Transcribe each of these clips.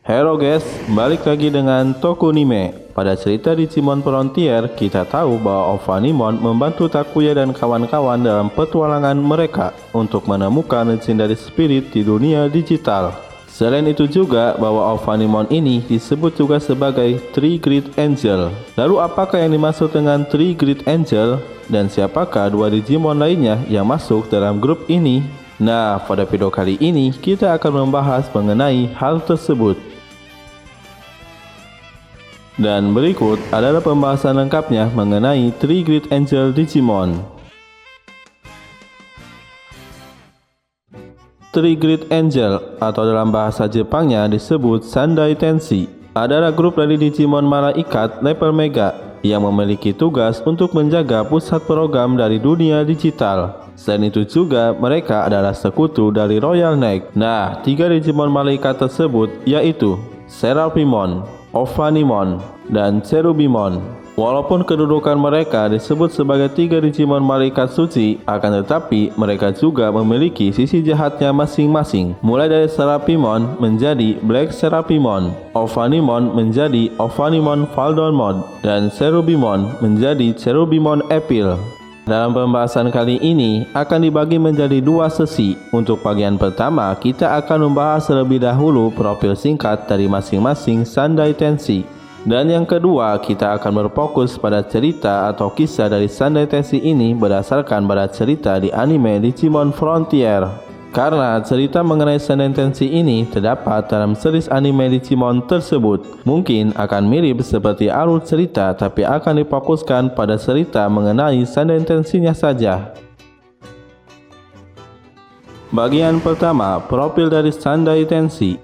Halo guys, balik lagi dengan Tokunime. Pada cerita Digimon Frontier, kita tahu bahwa Ovanimon membantu Takuya dan kawan-kawan dalam petualangan mereka untuk menemukan legendary spirit di dunia digital. Selain itu juga bahwa Ovanimon ini disebut juga sebagai Three Great Angel. Lalu apakah yang dimaksud dengan Three Great Angel? Dan siapakah dua Digimon lainnya yang masuk dalam grup ini? Nah, pada video kali ini kita akan membahas mengenai hal tersebut. Dan berikut adalah pembahasan lengkapnya mengenai Three Great Angel Digimon. Three Great Angel atau dalam bahasa Jepangnya disebut Sandai Tenshi adalah grup dari Digimon malaikat level Mega yang memiliki tugas untuk menjaga pusat program dari dunia digital. Selain itu juga mereka adalah sekutu dari Royal Knight. Nah, tiga Digimon malaikat tersebut yaitu Seraphimon, Ovanimon, dan Cherubimon. Walaupun kedudukan mereka disebut sebagai tiga Digimon malaikat suci, akan tetapi mereka juga memiliki sisi jahatnya masing-masing. Mulai dari Seraphimon menjadi Black Seraphimon, Ovanimon menjadi Ovanimon Valdormon, dan Cherubimon menjadi Cherubimon Evil. Dalam pembahasan kali ini akan dibagi menjadi dua sesi. Untuk bagian pertama, kita akan membahas terlebih dahulu profil singkat dari masing-masing Sandai Tenshi. Dan yang kedua, kita akan berfokus pada cerita atau kisah dari Sandai Tenshi ini berdasarkan pada cerita di anime Digimon Frontier. Karena cerita mengenai Sandai Tenshi ini terdapat dalam series anime Digimon tersebut. Mungkin akan mirip seperti alur cerita, tapi akan difokuskan pada cerita mengenai Sandai Tenshi-nya saja. Bagian pertama, profil dari Sandai Tenshi.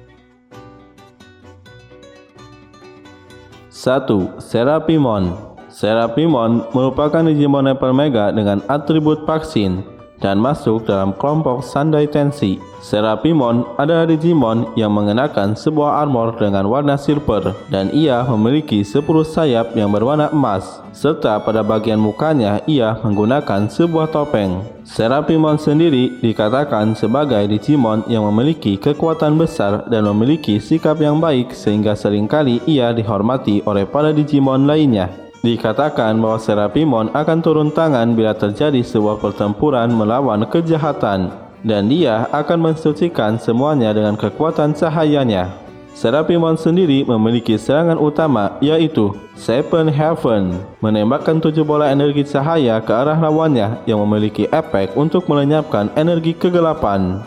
1. Seraphimon. Seraphimon merupakan Digimon level Mega dengan atribut vaksin dan masuk dalam kelompok Sandai Tenshi. Seraphimon adalah Digimon yang mengenakan sebuah armor dengan warna silver dan ia memiliki 10 sayap yang berwarna emas, serta pada bagian mukanya ia menggunakan sebuah topeng. Seraphimon sendiri dikatakan sebagai Digimon yang memiliki kekuatan besar dan memiliki sikap yang baik sehingga seringkali ia dihormati oleh para Digimon lainnya. Dikatakan bahwa Seraphimon akan turun tangan bila terjadi sebuah pertempuran melawan kejahatan, dan dia akan mensucikan semuanya dengan kekuatan cahayanya. Seraphimon sendiri memiliki serangan utama yaitu Seven Heaven, menembakkan 7 bola energi cahaya ke arah lawannya yang memiliki efek untuk melenyapkan energi kegelapan.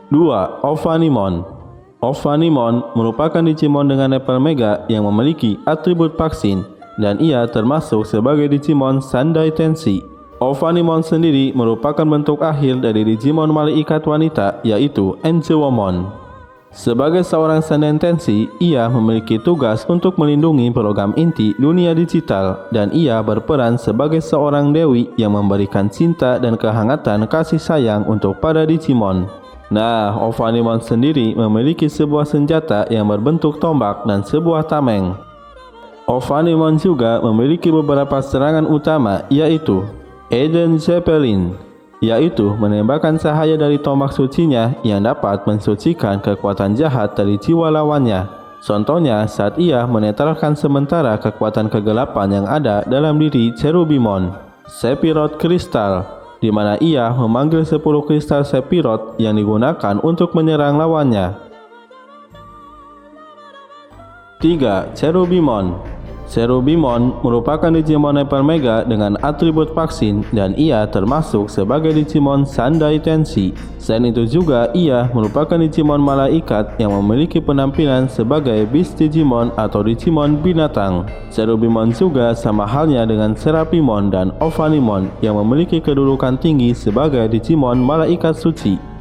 2. Ovanimon. Ovanimon merupakan Digimon dengan level Mega yang memiliki atribut vaksin dan ia termasuk sebagai Digimon Sandai Tenshi. Ovanimon sendiri merupakan bentuk akhir dari Digimon malaikat wanita yaitu Angelomon. Sebagai seorang Sandai Tenshi, ia memiliki tugas untuk melindungi program inti dunia digital dan ia berperan sebagai seorang dewi yang memberikan cinta dan kehangatan kasih sayang untuk para Digimon. Nah, Ovanimon sendiri memiliki sebuah senjata yang berbentuk tombak dan sebuah tameng. Ovanimon juga memiliki beberapa serangan utama yaitu Eden Zeppelin, yaitu menembakkan cahaya dari tombak sucinya yang dapat mensucikan kekuatan jahat dari jiwa lawannya. Contohnya saat ia menetralkan sementara kekuatan kegelapan yang ada dalam diri Cherubimon. Sephiroth Crystal, di mana ia memanggil 10 kristal Sephiroth yang digunakan untuk menyerang lawannya. 3. Cherubimon. Cherubimon merupakan Digimon level Mega dengan atribut vaksin dan ia termasuk sebagai Digimon Sandai Tenshi. Selain itu juga ia merupakan Digimon malaikat yang memiliki penampilan sebagai Beast Digimon atau Digimon binatang. Cherubimon juga sama halnya dengan Seraphimon dan Ovanimon yang memiliki kedudukan tinggi sebagai Digimon malaikat suci.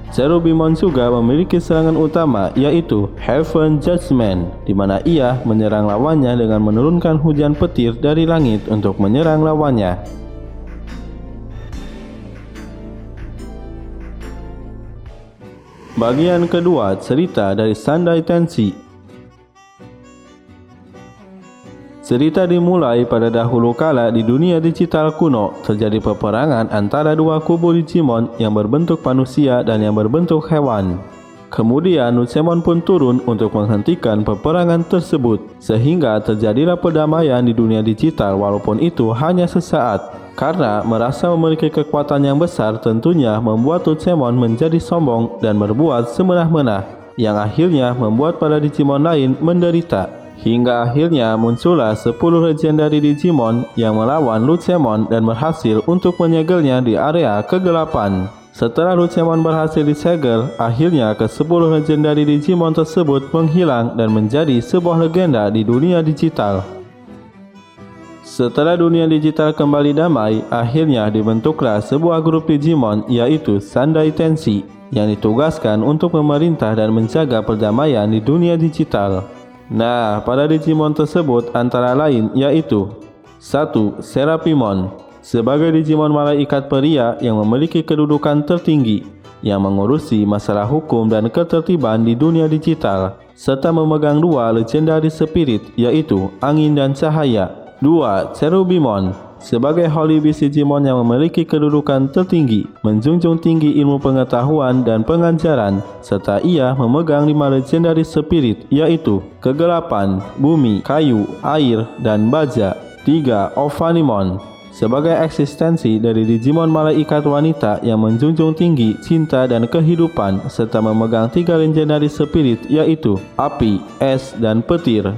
Cherubimon juga memiliki serangan utama yaitu Heaven Judgment, di mana ia menyerang lawannya dengan menurunkan hujan petir dari langit untuk menyerang lawannya. Bagian kedua, cerita dari Sandai Tenshi. Cerita dimulai pada dahulu kala di dunia digital kuno. Terjadi peperangan antara dua kubu Digimon yang berbentuk manusia dan yang berbentuk hewan. Kemudian Lucemon pun turun untuk menghentikan peperangan tersebut, sehingga terjadilah perdamaian di dunia digital walaupun itu hanya sesaat. Karena merasa memiliki kekuatan yang besar tentunya membuat Lucemon menjadi sombong dan berbuat semenah-menah, yang akhirnya membuat para Digimon lain menderita. Hingga akhirnya muncullah 10 legendary Digimon yang melawan Lucemon dan berhasil untuk menyegelnya di area kegelapan. Setelah Lucemon berhasil disegel, akhirnya ke-10 legendary Digimon tersebut menghilang dan menjadi sebuah legenda di dunia digital. Setelah dunia digital kembali damai, akhirnya dibentuklah sebuah grup Digimon yaitu Sandai Tenshi yang ditugaskan untuk memerintah dan menjaga perdamaian di dunia digital. Nah, pada Digimon tersebut antara lain yaitu 1. Serapimon sebagai Digimon malaikat pria yang memiliki kedudukan tertinggi yang mengurusi masalah hukum dan ketertiban di dunia digital, serta memegang 2 legendary spirit yaitu angin dan cahaya. 2. Cherubimon sebagai Holy Beast Digimon yang memiliki kedudukan tertinggi, menjunjung tinggi ilmu pengetahuan dan pengajaran, serta ia memegang 5 legendary spirit yaitu kegelapan, bumi, kayu, air, dan baja. 3. Ovanimon sebagai eksistensi dari Digimon malaikat wanita yang menjunjung tinggi cinta dan kehidupan, serta memegang 3 legendary spirit yaitu api, es, dan petir.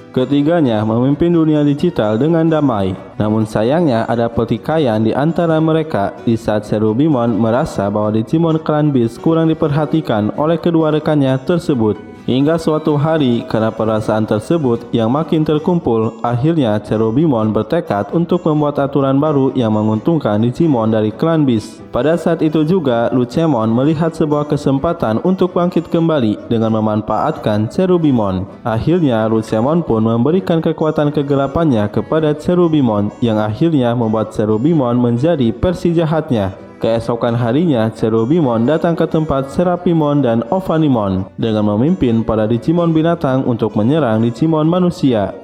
Ketiganya memimpin dunia digital dengan damai. Namun sayangnya ada pertikaian di antara mereka di saat Cherubimon merasa bahwa Digimon Clan Beast kurang diperhatikan oleh kedua rekannya tersebut. Hingga suatu hari, karena perasaan tersebut yang makin terkumpul, akhirnya Cherubimon bertekad untuk membuat aturan baru yang menguntungkan Digimon dari Clan Beast. Pada saat itu juga, Lucemon melihat sebuah kesempatan untuk bangkit kembali dengan memanfaatkan Cherubimon. Akhirnya, Lucemon pun memberikan kekuatan kegelapannya kepada Cherubimon, yang akhirnya membuat Cherubimon menjadi versi jahatnya. Keesokan harinya, Cherubimon datang ke tempat Serapimon dan Ovanimon dengan memimpin para Digimon binatang untuk menyerang Digimon manusia.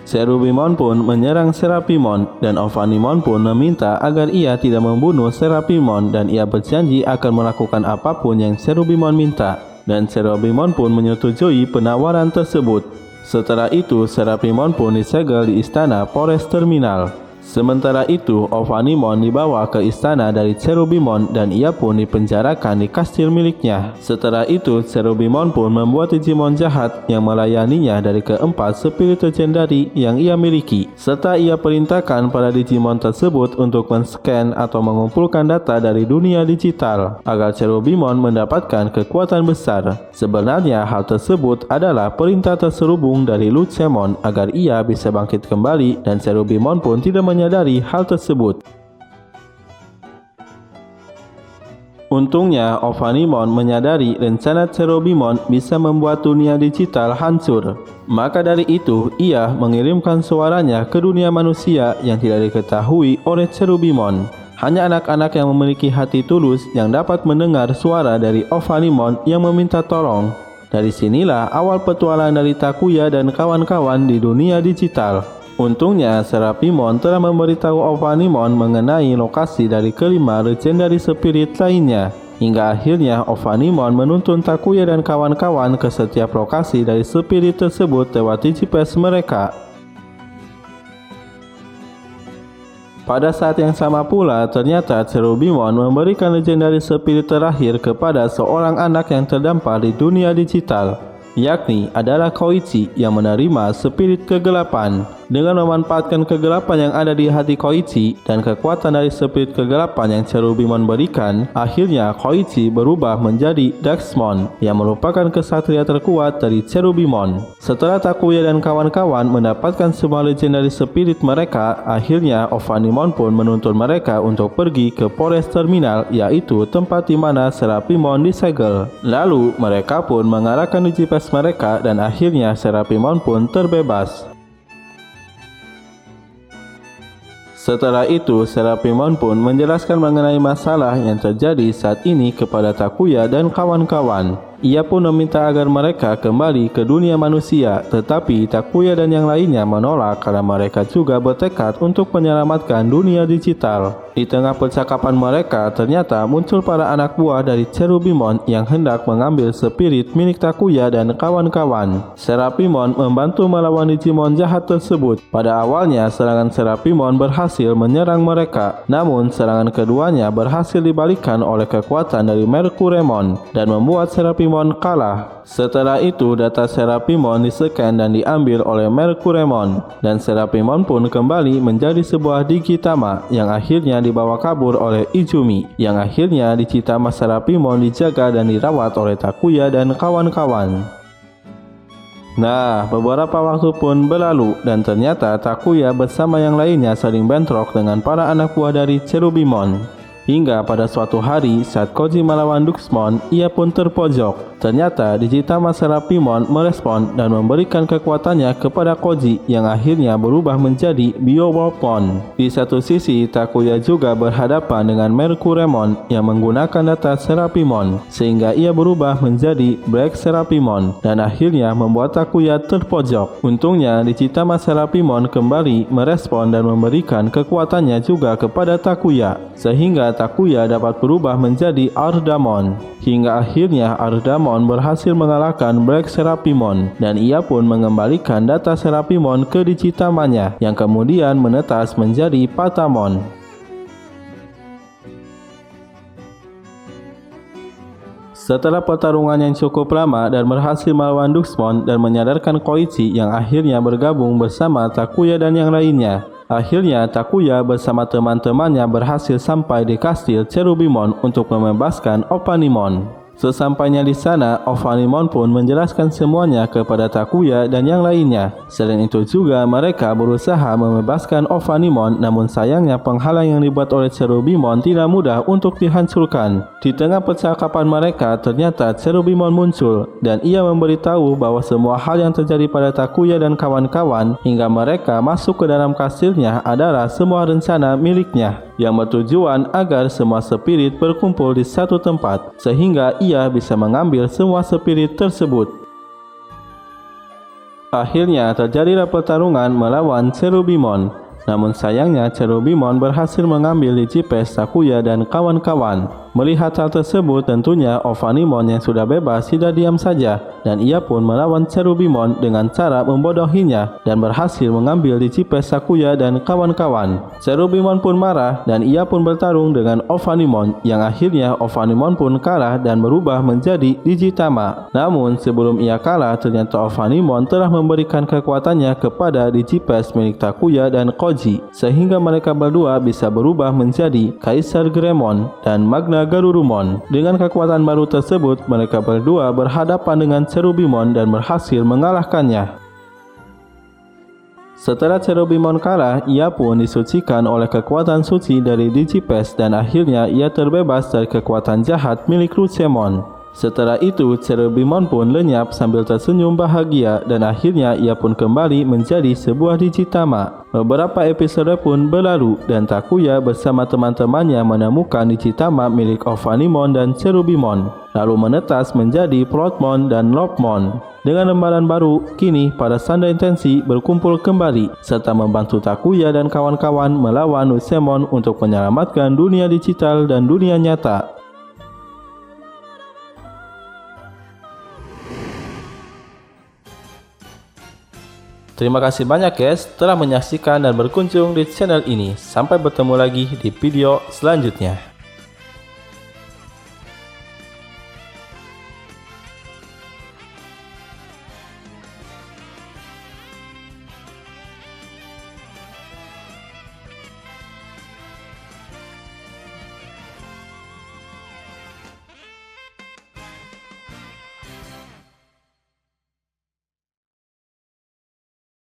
Cherubimon pun menyerang Serapimon dan Ovanimon pun meminta agar ia tidak membunuh Serapimon dan ia berjanji akan melakukan apapun yang Cherubimon minta, dan Cherubimon pun menyetujui penawaran tersebut. Setelah itu, Serapimon pun disegel di istana Forest Terminal. Sementara itu, Ovanimon dibawa ke istana dari Cherubimon dan ia pun dipenjarakan di kastil miliknya. Setelah itu, Cherubimon pun membuat Digimon jahat yang melayaninya dari keempat spirit legendary yang ia miliki, serta ia perintahkan pada Digimon tersebut untuk men-scan atau mengumpulkan data dari dunia digital agar Cherubimon mendapatkan kekuatan besar. Sebenarnya hal tersebut adalah perintah terselubung dari Lucemon agar ia bisa bangkit kembali, dan Cherubimon pun tidak menyadari hal tersebut. Untungnya, Ovanimon menyadari rencana Cherubimon bisa membuat dunia digital hancur. Maka dari itu, ia mengirimkan suaranya ke dunia manusia yang tidak diketahui oleh Cherubimon. Hanya anak-anak yang memiliki hati tulus yang dapat mendengar suara dari Ovanimon yang meminta tolong. Dari sinilah awal petualangan dari Takuya dan kawan-kawan di dunia digital. Untungnya, Serapimon telah memberitahu Ovanimon mengenai lokasi dari kelima legendary spirit lainnya. Hingga akhirnya Ovanimon menuntun Takuya dan kawan-kawan ke setiap lokasi dari spirit tersebut lewat Digipass mereka. Pada saat yang sama pula, ternyata Cherubimon memberikan legendary spirit terakhir kepada seorang anak yang terdampar di dunia digital, yakni adalah Koichi yang menerima spirit kegelapan. Dengan memanfaatkan kegelapan yang ada di hati Koichi dan kekuatan dari spirit kegelapan yang Cherubimon berikan, akhirnya Koichi berubah menjadi Daxmon yang merupakan kesatria terkuat dari Cherubimon. Setelah Takuya dan kawan-kawan mendapatkan semua legendary spirit mereka, akhirnya Ovanimon pun menuntun mereka untuk pergi ke Forest Terminal, yaitu tempat di mana Serapimon disegel. Lalu mereka pun mengarahkan Digipass mereka dan akhirnya Serapimon pun terbebas. Setelah itu, Serapimon pun menjelaskan mengenai masalah yang terjadi saat ini kepada Takuya dan kawan-kawan. Ia pun meminta agar mereka kembali ke dunia manusia, tetapi Takuya dan yang lainnya menolak karena mereka juga bertekad untuk menyelamatkan dunia digital. Di tengah percakapan mereka, ternyata muncul para anak buah dari Cherubimon yang hendak mengambil spirit milik Takuya dan kawan-kawan. Serapimon membantu melawan Digimon jahat tersebut. Pada awalnya, serangan Serapimon berhasil menyerang mereka, namun serangan keduanya berhasil dibalikkan oleh kekuatan dari Mercuremon dan membuat Serapimon kalah. Setelah itu, data Serapimon di-scan dan diambil oleh Mercuremon, dan Serapimon pun kembali menjadi sebuah Digitama yang akhirnya dibawa kabur oleh Izumi, yang akhirnya Digitama Serapimon dijaga dan dirawat oleh Takuya dan kawan-kawan. Nah, beberapa waktu pun berlalu dan ternyata Takuya bersama yang lainnya saling bentrok dengan para anak buah dari Cherubimon. Hingga pada suatu hari saat Koji melawan Duxmon, ia pun terpojok. Ternyata Digitama Serapimon merespon dan memberikan kekuatannya kepada Koji yang akhirnya berubah menjadi Biowarpmon. Di satu sisi, Takuya juga berhadapan dengan Mercuremon yang menggunakan data Serapimon, sehingga ia berubah menjadi Black Serapimon dan akhirnya membuat Takuya terpojok. Untungnya, Digitama Serapimon kembali merespon dan memberikan kekuatannya juga kepada Takuya, sehingga Takuya dapat berubah menjadi Ardamon. Hingga akhirnya Ardamon berhasil mengalahkan Black Serapimon dan ia pun mengembalikan data Serapimon ke Digitamanya yang kemudian menetas menjadi Patamon. Setelah pertarungan yang cukup lama dan berhasil melawan Duxmon dan menyadarkan Koichi yang akhirnya bergabung bersama Takuya dan yang lainnya, akhirnya Takuya bersama teman-temannya berhasil sampai di kastil Cherubimon untuk membebaskan Ophanimon. Sesampainya di sana, Ophanimon pun menjelaskan semuanya kepada Takuya dan yang lainnya. Selain itu juga mereka berusaha membebaskan Ophanimon, namun sayangnya penghalang yang dibuat oleh Cherubimon tidak mudah untuk dihancurkan. Di tengah percakapan mereka, ternyata Cherubimon muncul dan ia memberitahu bahwa semua hal yang terjadi pada Takuya dan kawan-kawan hingga mereka masuk ke dalam kastilnya adalah semua rencana miliknya yang bertujuan agar semua spirit berkumpul di satu tempat sehingga ia bisa mengambil semua spirit tersebut. Akhirnya terjadilah pertarungan melawan Cherubimon. Namun sayangnya Cherubimon berhasil mengambil Digipass Takuya dan kawan-kawan. Melihat hal tersebut, tentunya Ophanimon yang sudah bebas tidak diam saja dan ia pun melawan Cherubimon dengan cara membodohinya dan berhasil mengambil Digipass Takuya dan kawan-kawan. Cherubimon pun marah dan ia pun bertarung dengan Ophanimon yang akhirnya Ophanimon pun kalah dan berubah menjadi Digitama. Namun sebelum ia kalah, ternyata Ophanimon telah memberikan kekuatannya kepada Digipass milik Takuya dan Koji sehingga mereka berdua bisa berubah menjadi Kaisar Greymon dan Magna Garurumon. Dengan kekuatan baru tersebut, mereka berdua berhadapan dengan Cherubimon dan berhasil mengalahkannya. Setelah Cherubimon kalah, ia pun disucikan oleh kekuatan suci dari Digipass dan akhirnya ia terbebas dari kekuatan jahat milik Lucemon. Setelah itu, Cherubimon pun lenyap sambil tersenyum bahagia dan akhirnya ia pun kembali menjadi sebuah Digitama. Beberapa episode pun berlalu dan Takuya bersama teman-temannya menemukan Digitama milik Ophanimon dan Cherubimon, lalu menetas menjadi Proudmon dan Lopmon. Dengan lembaran baru, kini para Sunday Tensi berkumpul kembali serta membantu Takuya dan kawan-kawan melawan Lucemon untuk menyelamatkan dunia digital dan dunia nyata. Terima kasih banyak guys telah menyaksikan dan berkunjung di channel ini. Sampai bertemu lagi di video selanjutnya.